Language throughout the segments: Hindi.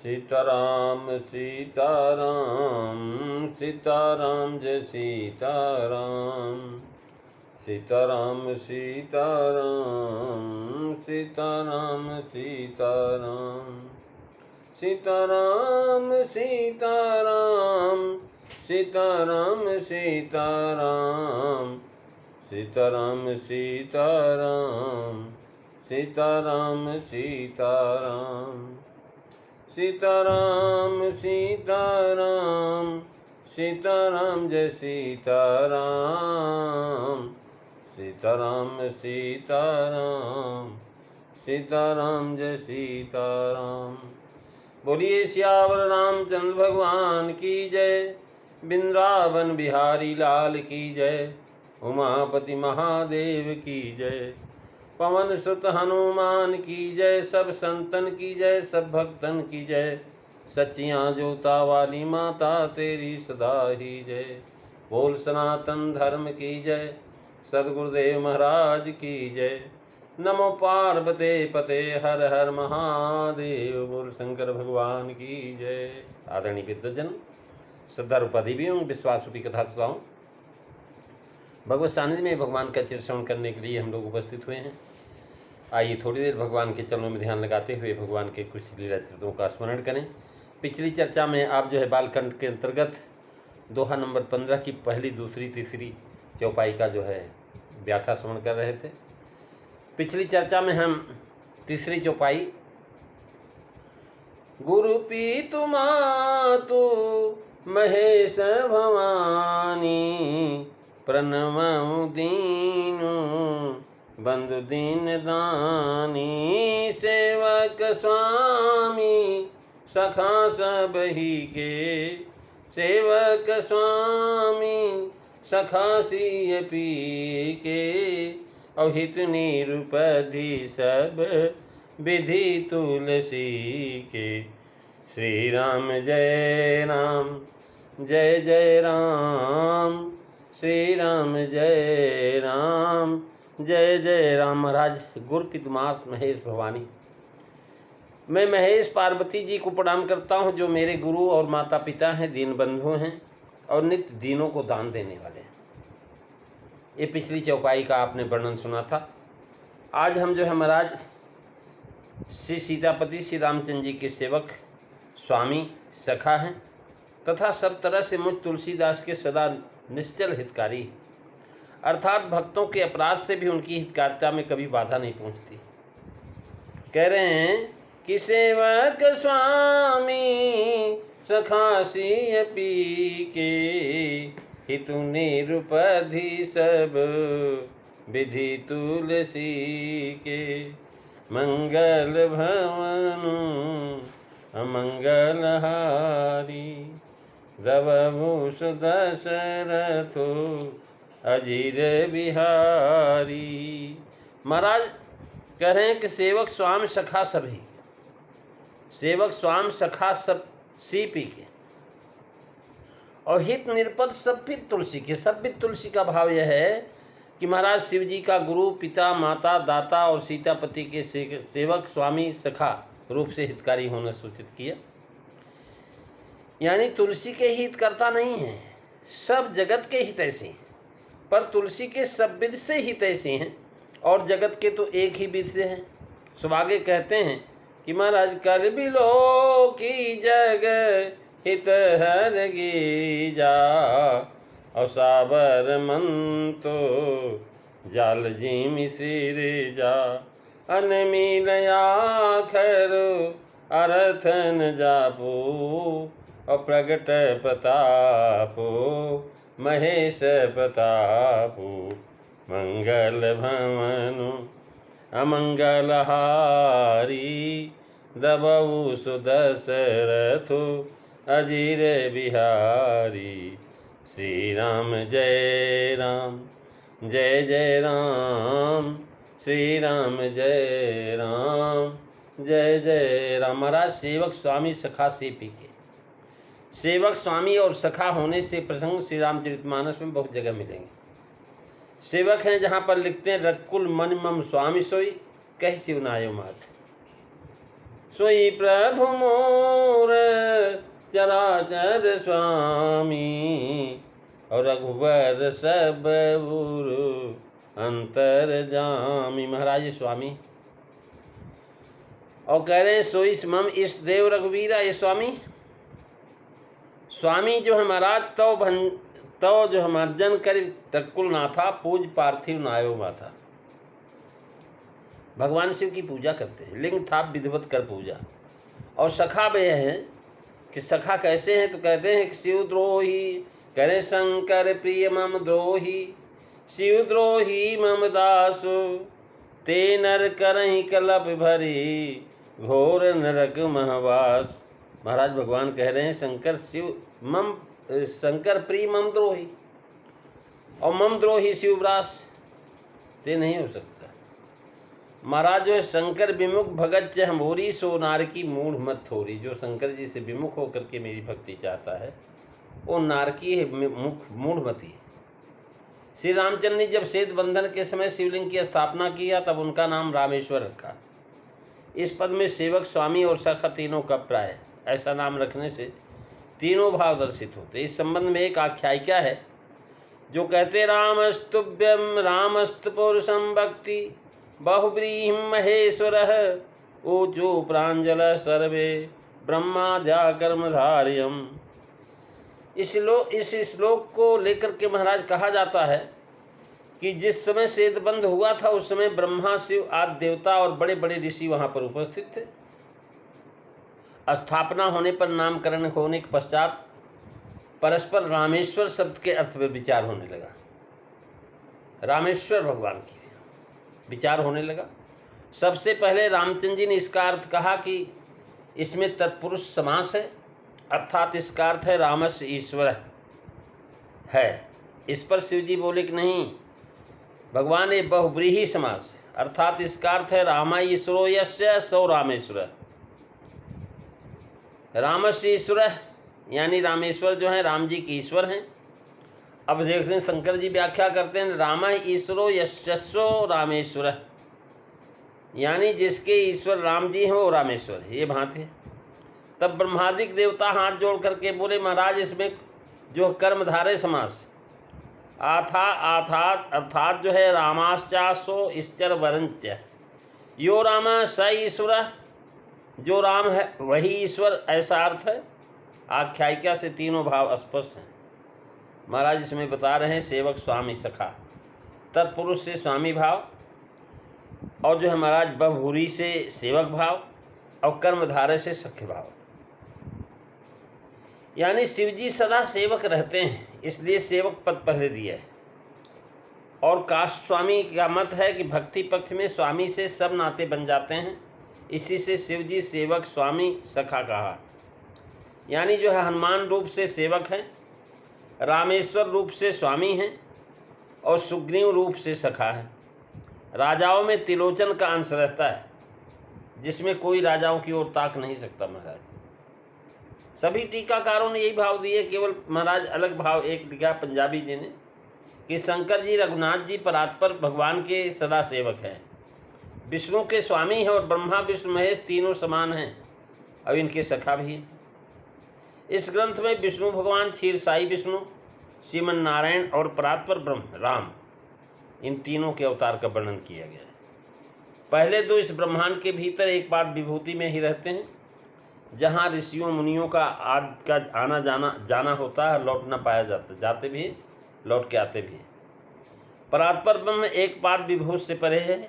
सीताराम सीताराम सीताराम जय सीताराम। सीताराम सीताराम सीताराम सीताराम। सीताराम सीताराम सीताराम सीताराम। सीताराम सीताराम सीताराम सीताराम। सीताराम सीताराम सीताराम जय सीताराम। सीताराम सीताराम सीताराम जय सीताराम। बोलिए सियावर रामचंद्र भगवान की जय। वृंदावन बिहारी लाल की जय। उमापति महादेव की जय। पवन सुत हनुमान की जय। सब संतन की जय, सब भक्तन की जय। सच्चियाँ जोता वाली माता तेरी सदा ही जय। बोल सनातन धर्म की जय। सद्गुरुदेव महाराज की जय। नमो पार्वते पते हर हर महादेव। बोल शंकर भगवान की जय। आदरणीय विद्वजन, श्रद्धा रूपादेवियों, विश्वास रूपी कथा सुनाऊं। भगवत सानिध्य में भगवान का चिर श्रवण करने के लिए हम लोग उपस्थित हुए हैं। आइए थोड़ी देर भगवान के चरणों में ध्यान लगाते हुए भगवान के कुछ लीला चरित्रों का स्मरण करें। पिछली चर्चा में आप बालखंड के अंतर्गत दोहा नंबर 15 की पहली, दूसरी, तीसरी चौपाई का व्याख्या श्रवण कर रहे थे। पिछली चर्चा में हम तीसरी चौपाई, गुरु पीतु मातु महेश भवानी, प्रणमऊ दीनु बंधु दीन दानी, सेवक स्वामी सखा सब ही के, सेवक स्वामी सखा सिय पी के, अहित निरुपधि सब विधि तुलसी के। श्री राम जय राम जय जय राम, श्री राम जय राम जय जय राम। महाराज, गुरु पितुमात महेश भवानी, मैं महेश पार्वती जी को प्रणाम करता हूँ जो मेरे गुरु और माता पिता हैं, दीन बंधु हैं और नित्य दीनों को दान देने वाले हैं। ये पिछली चौपाई का आपने वर्णन सुना था। आज हम महाराज श्री सीतापति श्री रामचंद्र जी के सेवक, स्वामी, सखा हैं तथा सब तरह से मुझ तुलसीदास के सदा निश्चल हितकारी, अर्थात भक्तों के अपराध से भी उनकी हितकारिता में कभी बाधा नहीं पहुंचती। कह रहे हैं कि सेवक स्वामी सखा सिय पी के, हितु निरुपधि सब विधि तुलसी के। मंगल भवनु अमंगल हारी, रवभूष दशरथो अजीर बिहारी। महाराज कह रहे हैं कि सेवक स्वाम सखा सभी, सेवक स्वाम सखा सब सी पी के, और हित निरपद सब भी तुलसी के। सब भी तुलसी का भाव यह है कि महाराज शिव जी का गुरु, पिता, माता, दाता और सीतापति के सेवक, स्वामी, सखा रूप से हितकारी होना सूचित किया। यानी तुलसी के हित करता नहीं है, सब जगत के हित ऐसे हैं, पर तुलसी के सब विध से हित ऐसे हैं और जगत के तो एक ही विध से हैं। सब आगे कहते हैं कि महाराज कर बिलो की जग हित हर गीजा, और साबर मन तो जाल जी मिसिर जा, अनमिल आखर अरथन जापो, और प्रगट प्रतापो महेश प्रतापो। मंगल भवनु अमंगल हारी, दबऊ सुदशरथो अजीर बिहारी। श्री राम जय राम जय जय राम, श्री राम जय राम जय जय राम। महाराज सेवक स्वामी सखा से पी के, सेवक स्वामी और सखा होने से प्रसंग श्री रामचरितमानस में बहुत जगह मिलेंगे। सेवक हैं जहाँ पर लिखते हैं रकुल मन मम स्वामी सोई, कह शिवनायो मात, सोई प्रभु मोर चराचर स्वामी, और रघुवर सब उर अंतर्जामी। महाराज स्वामी और कह रहे हैं सोई मम इस देव रघुवीरा। ये स्वामी स्वामी जो है महाराज तो जो मर्जन कर तकुल नाथा पूज पार्थिव नायो माथा। भगवान शिव की पूजा करते हैं, लिंग थाप विधिवत कर पूजा। और सखा में है कि सखा कैसे हैं, तो कहते हैं कि शिवद्रोही करे शंकर प्रिय मम द्रोही, शिवद्रोही मम दासो ते नर करहि कलप भरी, घोर नरक महवास। महाराज भगवान कह रहे हैं शंकर प्रिय मम द्रोही, और मम द्रोही शिवव्रास ते नहीं हो सकता। महाराज जो है शंकर विमुख भगत च हमोरी, सो नार की मूढ़ मत थोरी। जो शंकर जी से विमुख होकर के मेरी भक्ति चाहता है वो नारकी है, मूढ़मती है। श्री रामचंद्र ने जब सेतु बंधन के समय शिवलिंग की स्थापना किया तब उनका नाम रामेश्वर रखा। इस पद में सेवक, स्वामी और सखा तीनों का प्राय। ऐसा नाम रखने से तीनों भाव दर्शित होते। इस संबंध में एक आख्यायिका है जो कहते रामस्तुभ्यम रामस्तु पुरुषम भक्ति, बहुव्रीहिं महेश्वरः ऊचो प्राञ्जल सर्वे ब्रह्माद्या कर्मधार्यम। इस श्लोक को लेकर के महाराज कहा जाता है कि जिस समय सेतुबंध हुआ था उस समय ब्रह्मा, शिव आदि देवता और बड़े बड़े ऋषि वहाँ पर उपस्थित थे। स्थापना होने पर, नामकरण होने के पश्चात परस्पर रामेश्वर शब्द के अर्थ में विचार होने लगा। रामेश्वर भगवान की विचार होने लगा। सबसे पहले रामचंद्र जी ने इसका अर्थ कहा कि इसमें तत्पुरुष समास है, अर्थात इसका अर्थ है रामस्य ईश्वर है। इस पर शिव जी बोले कि नहीं, भगवान ये बहुव्रीहि समास है, अर्थात इसका अर्थ है रामा ईश्वरो यस्य सौ रामेश्वर। रामस्य ईश्वर यानी रामेश्वर जो है राम जी की ईश्वर हैं। अब देख रहे हैं शंकर जी व्याख्या करते हैं राम ईश्वरो यशस्व रामेश्वर, यानी जिसके ईश्वर राम जी हैं वो रामेश्वर है। ये भांति है। तब ब्रह्मादिक देवता हाथ जोड़ करके बोले महाराज इसमें जो कर्मधारय समास अर्थात जो है रामाश्चासो ईश्वर वरंच, यो राम स ईश्वर, जो राम है वही ईश्वर, ऐसा अर्थ है। आख्यायिका से तीनों भाव स्पष्ट हैं। महाराज इसमें बता रहे हैं सेवक, स्वामी, सखा। तत्पुरुष से स्वामी भाव, और जो है महाराज बहुव्रीहि से सेवक भाव, और कर्मधारय से सख्य भाव। यानी शिवजी सदा सेवक रहते हैं, इसलिए सेवक पद पहले दिया है। और काष्ठ स्वामी का मत है कि भक्ति पक्ष में स्वामी से सब नाते बन जाते हैं, इसी से शिवजी सेवक, स्वामी, सखा कहा। यानी जो है हनुमान रूप से सेवक हैं, रामेश्वर रूप से स्वामी हैं, और सुग्रीव रूप से सखा है। राजाओं में त्रिलोचन का अंश रहता है, जिसमें कोई राजाओं की ओर ताक नहीं सकता। महाराज सभी टीकाकारों ने यही भाव दिए, केवल महाराज अलग भाव एक लिखा पंजाबी जी ने कि शंकर जी, रघुनाथ जी परात्पर भगवान के सदा सेवक हैं, विष्णु के स्वामी हैं, और ब्रह्मा, विष्णु, महेश तीनों समान हैं, और इनके सखा भी हैं। इस ग्रंथ में विष्णु भगवान, क्षीरसाई विष्णु, श्रीमन नारायण और परात्पर ब्रह्म राम, इन तीनों के अवतार का वर्णन किया गया है। पहले तो इस ब्रह्मांड के भीतर एक बात विभूति में ही रहते हैं, जहाँ ऋषियों मुनियों का आना जाना होता है, लौट ना पाया जाता, जाते भी हैं, लौट के आते भी हैं। परात्पर ब्रह्म एक बात विभूत से परे है।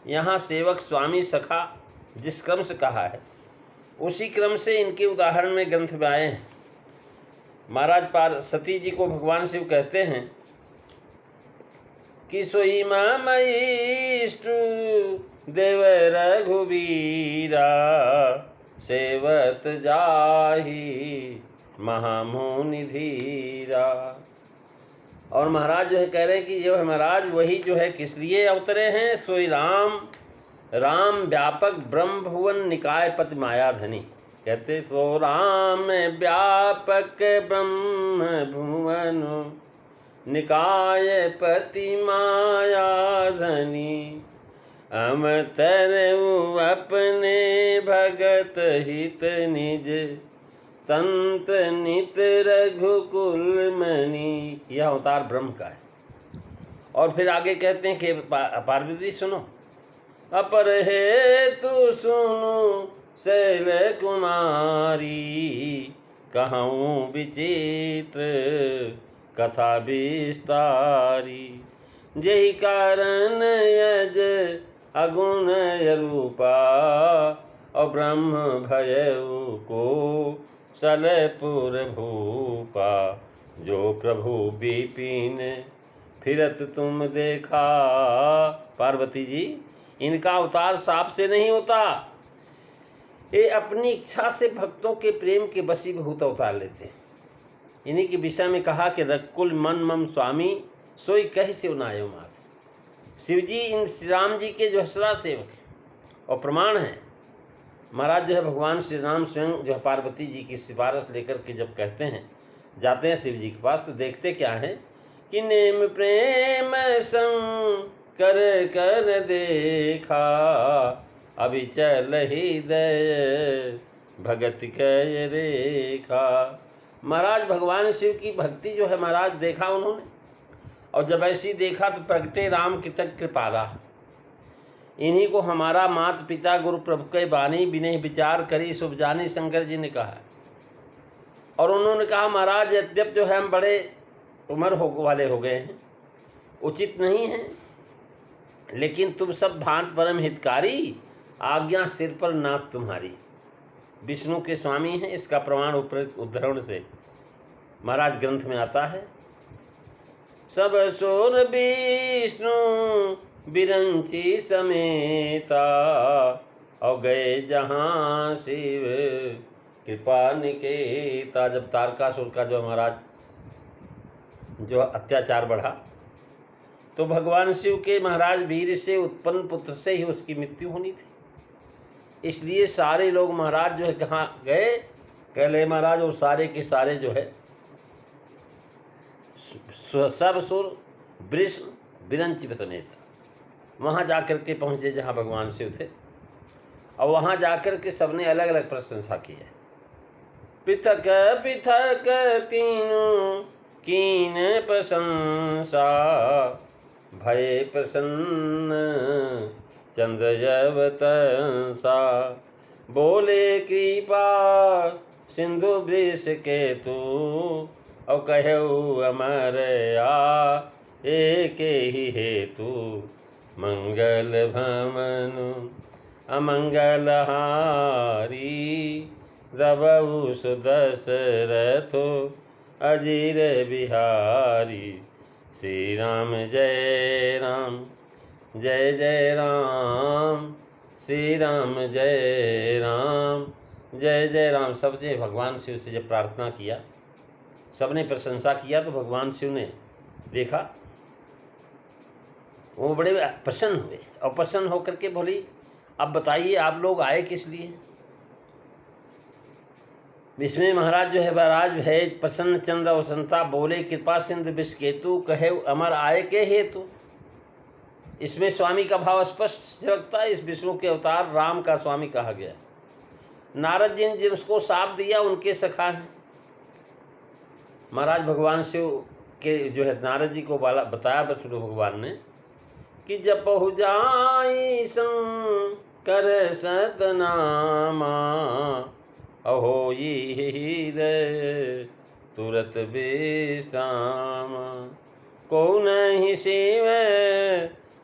यहाँ सेवक, स्वामी, सखा जिस क्रम से कहा है उसी क्रम से इनके उदाहरण में ग्रंथ में आए हैं। महाराज पार्वती जी को भगवान शिव कहते हैं कि सोई मयिष्टु देव रघुवीरा, सेवत जाहि महामुनि धीरा। और महाराज जो है कह रहे हैं कि जो है महाराज वही जो है किस लिए अवतरे हैं, सोई राम व्यापक ब्रह्म भुवन निकाय पति मायाधनी। कहते सो राम व्यापक ब्रह्म भुवन निकाय पति मायाधनी, अमतर अपने भगत हित निज तंत्र नित रघुकुल मणि। यह अवतार ब्रह्म का है। और फिर आगे कहते हैं कि पार्वती सुनो, अपर हे तू सुनु शैल कुमारी, कहूँ विचित्र कथा विस्तारी। जही कारण यज अगुण रूपा, और ब्रह्म भयउ को सलपुर भूपा। जो प्रभु विपिन फिरत तुम देखा। पार्वती जी, इनका अवतार सांप से नहीं होता, ये अपनी इच्छा से भक्तों के प्रेम के वशीभूत अवतार लेते हैं। इन्हीं के विषय में कहा कि रकुल मन मम स्वामी, सोई कह से नायो मात। शिव जी इन श्री राम जी के जो है सदा सेवक हैं और प्रमाण हैं। महाराज जो है भगवान श्री राम स्वयं जो है पार्वती जी की सिफारिश लेकर के जब कहते हैं, जाते हैं शिव जी के पास, तो देखते क्या है कि नेम प्रेम संग कर कर देखा, अभी चल हृदय भगत कय रेखा। महाराज भगवान शिव की भक्ति जो है महाराज देखा उन्होंने, और जब ऐसी देखा तो प्रगटे राम की तक कृपाला। इन्हीं को हमारा माता पिता गुरु प्रभु के बानी बिने विचार करी शुभ जानी, शंकर जी ने कहा। और उन्होंने कहा महाराज यद्यप जो है हम बड़े उम्र वाले हो गए हैं, उचित नहीं है, लेकिन तुम सब भांत परम हितकारी, आज्ञा सिर पर नाथ तुम्हारी। विष्णु के स्वामी हैं, इसका प्रमाण उद्धरण से महाराज ग्रंथ में आता है। सब सोर विष्णु बिरंची समेता, और गए जहाँ शिव कृपा निकेता। जब तारकासुर का जो महाराज जो अत्याचार बढ़ा, तो भगवान शिव के महाराज वीर से उत्पन्न पुत्र से ही उसकी मृत्यु होनी थी। इसलिए सारे लोग महाराज जो है कहाँ गए, कहले महाराज वो सारे के सारे जो है सब सुर विष्णु बिरंची समेत वहाँ जाकर के पहुँचे जहाँ भगवान शिव थे, और वहाँ जाकर के सबने अलग अलग प्रशंसा की है। पृथक पृथक तीनों कीन प्रशंसा, भय प्रसन्न चंद्र जवतंसा। बोले कृपा सिंधु वृष के तू, और कहु अमर आ एक ही हेतु। मंगल भमनु अमंगल हारी, रबउ सुदशरथो अजीर बिहारी। श्री राम जय राम जय जय राम, श्री राम जय राम जय जय राम। सब ने भगवान शिव से जब प्रार्थना किया, सबने प्रशंसा किया, तो भगवान शिव ने देखा, वो बड़े प्रसन्न हुए, और प्रसन्न होकर के बोली अब बताइए आप लोग आए किस लिए। इसमें महाराज जो है महाराज है प्रसन्न चंद्र वसंता, बोले कृपा सिंधु विष केतु, कहे अमर आए के हेतु। इसमें स्वामी का भाव स्पष्ट लगता है। इस विष्णु के अवतार राम का स्वामी कहा गया। नारद जी ने जिसको साप दिया उनके सखा हैं। महाराज भगवान शिव के जो है नारद जी को बताया विष्णु भगवान ने कि जपहु जाई शंकर सतनामा, अहो ये तुरत विश्रामा। को नहीं शिव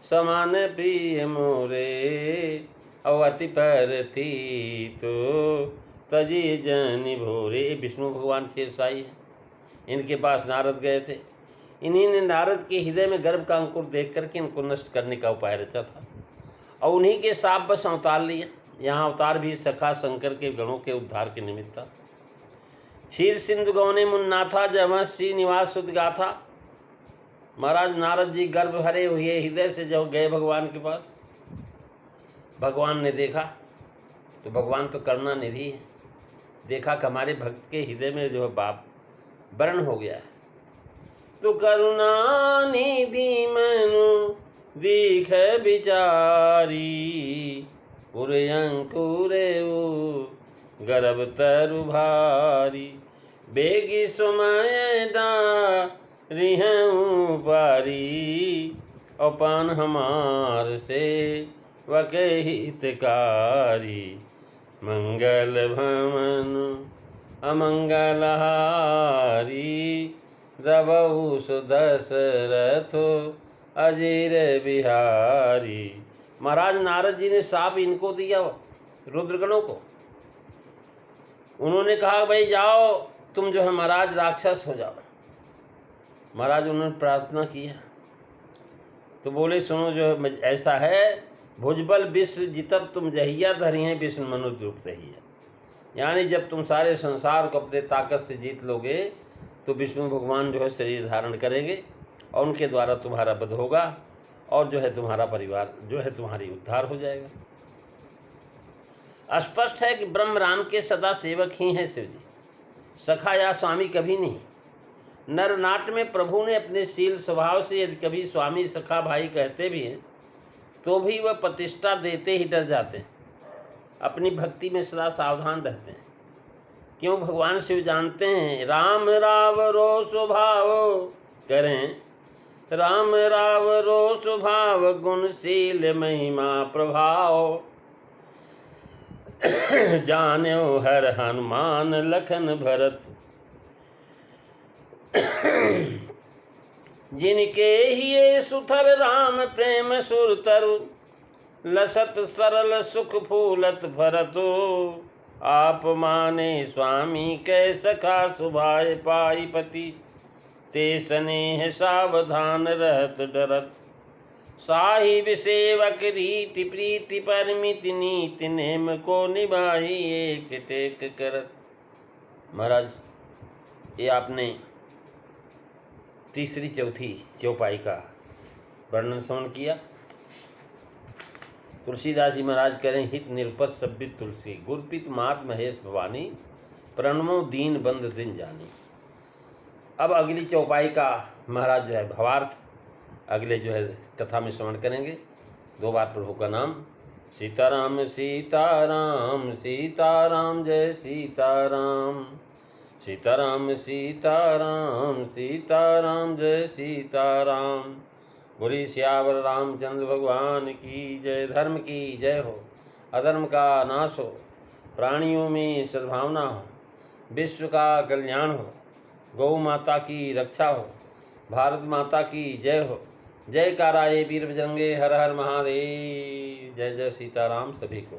समान प्रिय मोरे, अवति पर थी तो तजी जनि भोरे। विष्णु भगवान शेरशाही है, इनके पास नारद गए थे। इन्हीं ने नारद के हृदय में गर्भ का अंकुर देख करके इनको नष्ट करने का उपाय रचा था, और उन्हीं के साप बस अवतार लिया। यहाँ अवतार भी सखा शंकर के गणों के उद्धार के निमित्त था। क्षीर सिंधु गौने मुन्नाथा, जब श्रीनिवास सुध गाथा। महाराज नारद जी गर्भ भरे हुए हृदय से जब गए भगवान के पास, भगवान ने देखा, तो भगवान तो करुणा निधि है, देखा कि हमारे भक्त के हृदय में जो है बाप वर्ण हो गया है, तो करुणा निधि मनु दीख विचारी। पुर अंकुर गर्भ तरु भारी। बेगी सुमय डारी हैं पारी, और पान हमार से वके हितकारी। मंगल भवन अमंगल हारी, रबहु सुदशरथ अजीर बिहारी। महाराज नारद जी ने शाप इनको दिया, रुद्रगणों को। उन्होंने कहा भाई जाओ तुम जो है महाराज राक्षस हो जाओ। महाराज उन्होंने प्रार्थना किया तो बोले सुनो जो है ऐसा है, भुजबल विश्व जितब तुम जहिया धरी हैं विष्णु मनुष्य रूप तहिया। यानी जब तुम सारे संसार को अपने ताकत से जीत लोगे तो विष्णु भगवान जो है शरीर धारण करेंगे और उनके द्वारा तुम्हारा वध होगा और जो है तुम्हारा परिवार जो है तुम्हारी उद्धार हो जाएगा। स्पष्ट है कि ब्रह्म राम के सदा सेवक ही हैं शिव जी, सखा या स्वामी कभी नहीं। नर नाट में प्रभु ने अपने शील स्वभाव से यदि कभी स्वामी सखा भाई कहते भी हैं तो भी वह प्रतिष्ठा देते ही डर जाते हैं, अपनी भक्ति में सदा सावधान रहते हैं। क्यों? भगवान शिव जानते हैं राम राव रो स्वभाव करें, राम राव रो स्वभाव गुणशील महिमा प्रभाव। जान्यो हर हनुमान लखन भरत, जिनके ही सुथर राम प्रेम सुर तरु, लसत सरल सुख फूलत भरतो। आप माने स्वामी कै सखा सुभाय पाई पति, ते स्नेह सावधान रहत डरत। साहिब सेवक रीति प्रीति परमिति नीति, नेम को निभाई एक टेक करत। महाराज ये आपने तीसरी चौथी चौपाई का वर्णन श्रवण किया। तुलसीदास जी महाराज करें हित निरपत सब्बित तुलसी, गुरपित मात महेश भवानी, प्रणमो दीन बंद दिन जानी। अब अगली चौपाई का महाराज जो है भावार्थ अगले जो है कथा में श्रवण करेंगे। 2 बार प्रभु का नाम सीताराम सीताराम सीताराम जय सीताराम, सीताराम सीताराम सीताराम जय सीताराम। बोली सियावर रामचंद्र भगवान की जय। धर्म की जय हो, अधर्म का नाश हो, प्राणियों में सद्भावना हो, विश्व का कल्याण हो, गौ माता की रक्षा हो, भारत माता की जय हो। जय काराए वीर बजरंगे, हर हर महादेव। जय जय सीताराम सभी को।